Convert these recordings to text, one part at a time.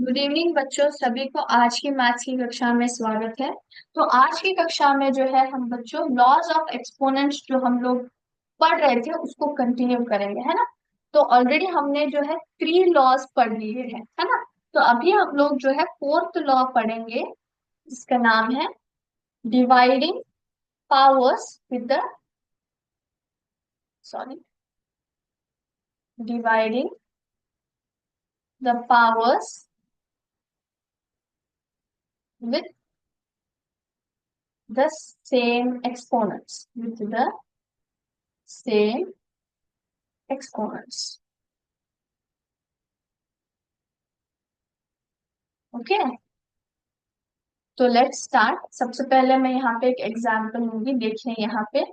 Good evening बच्चों, सभी को आज की मैथ्स की कक्षा में स्वागत है। तो आज की कक्षा में जो है हम बच्चों लॉज ऑफ एक्सपोनेंट्स जो हम लोग पढ़ रहे थे उसको कंटिन्यू करेंगे, है ना। तो ऑलरेडी हमने जो है 3 लॉज पढ़ लिए हैं, है ना। तो अभी हम लोग जो है 4th लॉ पढ़ेंगे, जिसका नाम है dividing powers with the sorry dividing the powers with the same exponents, with the same exponents. Okay, तो लेट्स स्टार्ट। सबसे पहले मैं यहाँ पे एक एग्जांपल लूंगी, देखिए यहाँ पे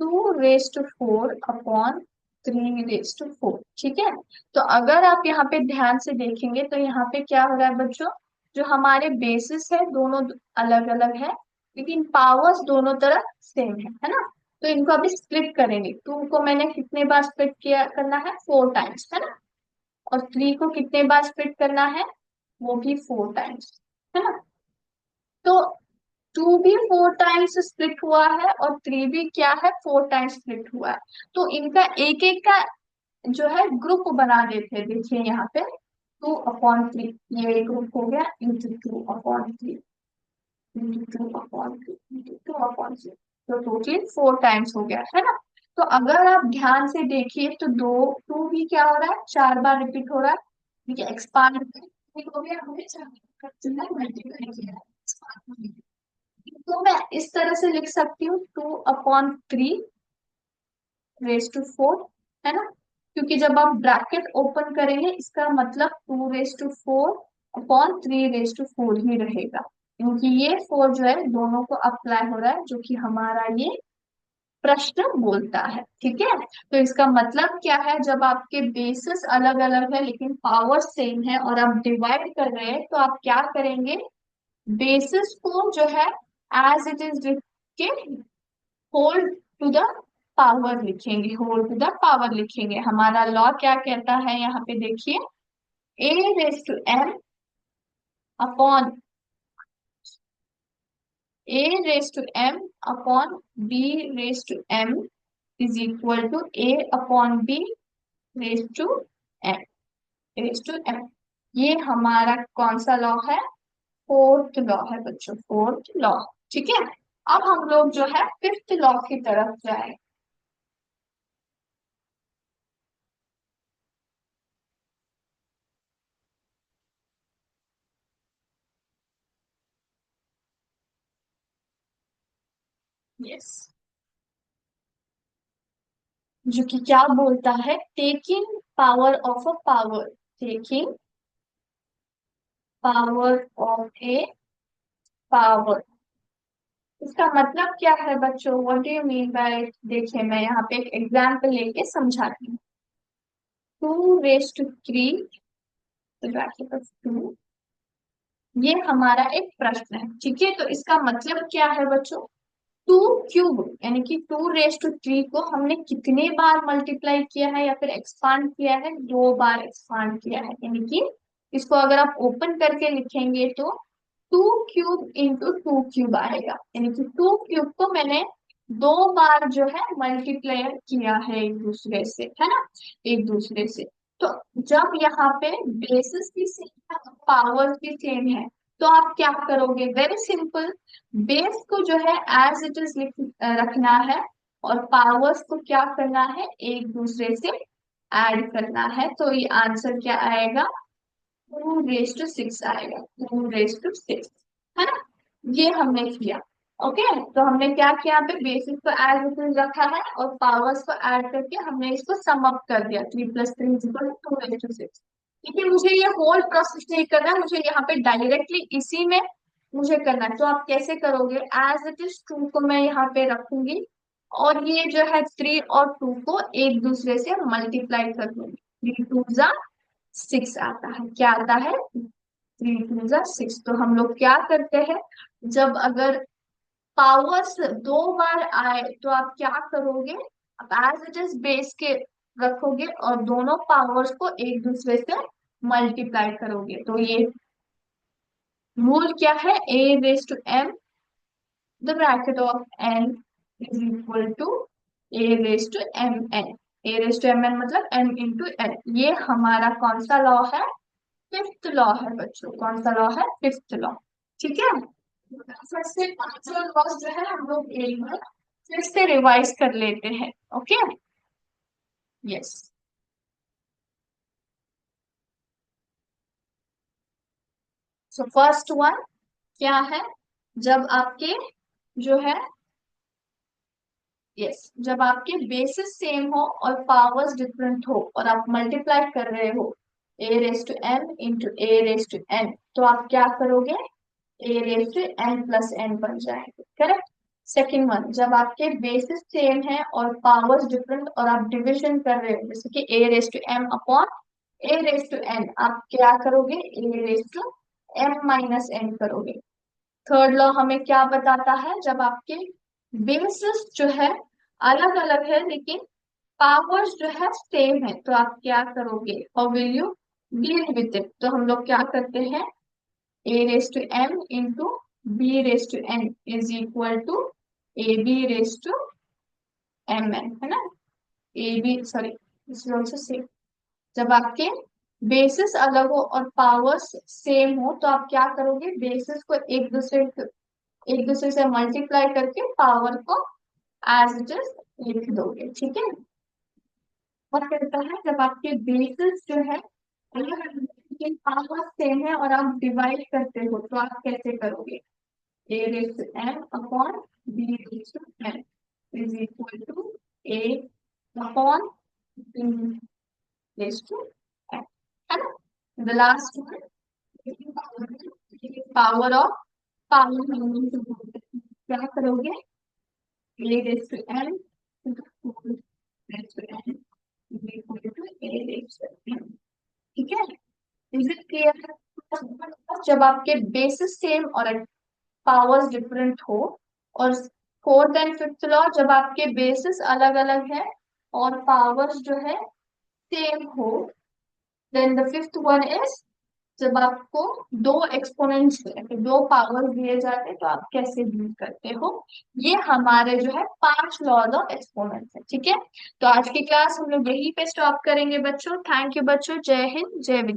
2 raise to 4 upon 3 raise to 4। ठीक है, तो अगर आप यहाँ पे ध्यान से देखेंगे तो यहाँ पे क्या हो रहा है बच्चों, जो हमारे बेसिस है दोनों अलग अलग है, लेकिन पावर्स दोनों तरफ सेम है ना। तो इनको अभी स्प्लिट करेंगे। 2 को मैंने कितने बार स्प्लिट किया करना है, 4 टाइम्स, है ना। और 3 को कितने बार स्प्लिट करना है, वो भी 4 टाइम्स, है ना। तो 2 भी 4 टाइम्स स्प्लिट हुआ है और 3 भी क्या है, 4 टाइम्स स्प्लिट हुआ है। तो इनका एक एक का जो है ग्रुप बना देते हैं। देखिए यहाँ पे 2/3, ये ग्रुप हो गया, इंटू 2/3, इंटू 2/3, इंटू 2/3। तो टोटल 4 टाइम्स हो गया, है ना। तो अगर आप ध्यान से देखिए तो 2 भी क्या हो रहा है, 4 बार रिपीट हो रहा है। देखिए एक्सपांड हो गया, हमें 4 मल्टीप्लाई किया है। तो मैं इस तरह से लिख सकती हूँ 2/3 रेज टू 4, है ना। क्योंकि जब आप ब्रैकेट ओपन करेंगे इसका मतलब 2/4/3 रेज टू 4 ही रहेगा, क्योंकि ये 4 जो है दोनों को अप्लाई हो रहा है, जो कि हमारा ये प्रश्न बोलता है। ठीक है, तो इसका मतलब क्या है, जब आपके बेसिस अलग अलग है लेकिन पावर सेम है और आप डिवाइड कर रहे हैं, तो आप क्या करेंगे, बेसिस को जो है एज इट इज लिख के होल टू द पावर लिखेंगे, होल टू द पावर लिखेंगे। हमारा लॉ क्या कहता है, यहाँ पे देखिए, a raise to m upon a raise to m upon b raise to m is equal to a upon b raise to m। ये हमारा कौन सा लॉ है, 4th लॉ है बच्चों, 4th लॉ। ठीक है, अब हम लोग जो है 5th लॉ की तरफ जाए। यस, जो कि क्या बोलता है, taking power of a power, taking power of A power. इसका मतलब क्या है बच्चों, what do you mean by, देखिए मैं यहाँ पे एक एग्जांपल लेके समझाती हूँ। 2/3 ब्रैकेट ऑफ 2, ये हमारा एक प्रश्न है। ठीक है, तो इसका मतलब क्या है बच्चों, 2 क्यूब यानी कि 2/3 को हमने कितने बार मल्टीप्लाई किया है या फिर एक्सपांड किया है, 2 बार एक्सपांड किया है। यानी कि इसको अगर आप ओपन करके लिखेंगे तो 2 क्यूब इंटू 2 क्यूब आएगा, यानी कि 2 क्यूब को मैंने 2 बार जो है मल्टीप्लाई किया है एक दूसरे से, है ना, एक दूसरे से। तो जब यहाँ पे बेसिस भी सेम है, पावर भी सेम है, तो आप क्या करोगे, वेरी सिंपल, बेस को जो है एज इट इज रखना है और पावर्स को क्या करना है, एक दूसरे से ऐड करना है। तो ये आंसर क्या आएगा, 2/6 आएगा, 2/6, है ना। ये हमने किया। ओके, तो हमने क्या किया, पे बेसिस को एज इट इज रखा है और पावर्स को ऐड करके हमने इसको सम अप कर दिया, 3 + 3 = 2/6। लेकिन मुझे ये होल प्रोसेस नहीं करना है, मुझे यहाँ पे डायरेक्टली इसी में मुझे करना है। तो आप कैसे करोगे, एज इट इज 2 को मैं यहाँ पे रखूंगी और ये जो है 3 और 2 को एक दूसरे से मल्टीप्लाई कर दूंगी। 3 × 2 = 6 आता है, क्या आता है, 3 × 2 = 6। तो हम लोग क्या करते हैं, जब अगर पावर्स 2 बार आए तो आप क्या करोगे, आप एज इट इज बेस के रखोगे और दोनों पावर्स को एक दूसरे से मल्टीप्लाई करोगे तो ये रूल क्या है, a raise to m the bracket of n is equal to a raise to m n. A raise to m n मतलब एम इंटू एन। ये हमारा कौन सा लॉ है, फिफ्थ लॉ है बच्चों। कौन सा लॉ है, फिफ्थ लॉ। ठीक है, फिर से पांचवा लॉ जो है हम लोग एक बार फिर से रिवाइज कर लेते हैं। Okay, yes. So first one क्या है, जब आपके जो है, यस, जब आपके बेसिस सेम हो और पावर्स डिफरेंट हो और आप मल्टीप्लाई कर रहे हो a raise to m into a raise to n, तो आप क्या करोगे, a raise to n plus n बन जाएंगे। करेक्ट। सेकेंड वन, जब आपके बेसिस सेम है और पावर्स डिफरेंट और आप डिविजन कर रहे हो, जैसे कि a raise to m upon a raise to n, आप क्या करोगे, a raise to m minus n करोगे। थर्ड लॉ हमें क्या बताता है, जब आपके बेसिस जो है अलग अलग है लेकिन पावर्स जो है सेम है, तो आप क्या करोगे, how will you deal with it. तो हम लोग क्या करते हैं, a raise to m into b raise to n is equal to a b raise to m n, है ना। A b sorry, this is also same. जब आपके बेसिस अलग हो और पावर्स सेम हो तो आप क्या करोगे, बेसिस को एक दूसरे से मल्टीप्लाई करके पावर को एज इट इज लिख दोगे। ठीक है। और कहता है जब आपके बेसिस जो है अलग अलग लेकिन पावर सेम है और आप डिवाइड करते हो तो आप कैसे करोगे, a raise to m upon b raise to m is equal to a upon b raise to m, है ना। The last power of power, क्या करोगे, a raised to n into 4 raised to n is equal to a raised to n। ठीक है, is it clear. जब आपके basis same और powers different हो, और फोर्थ एंड फिफ्थ लॉ, जब आपके बेसिस अलग अलग है और पावर्स जो है सेम हो, then the fifth one is जब आपको दो एक्सपोनेंट्स दो पावर दिए जाते हैं तो आप कैसे डील करते हो। ये हमारे जो है पांच लॉज ऑफ एक्सपोनेंट्स है। ठीक है, तो आज की क्लास हम लोग यही पे स्टॉप करेंगे बच्चों। थैंक यू बच्चों, जय हिंद जय विद्या।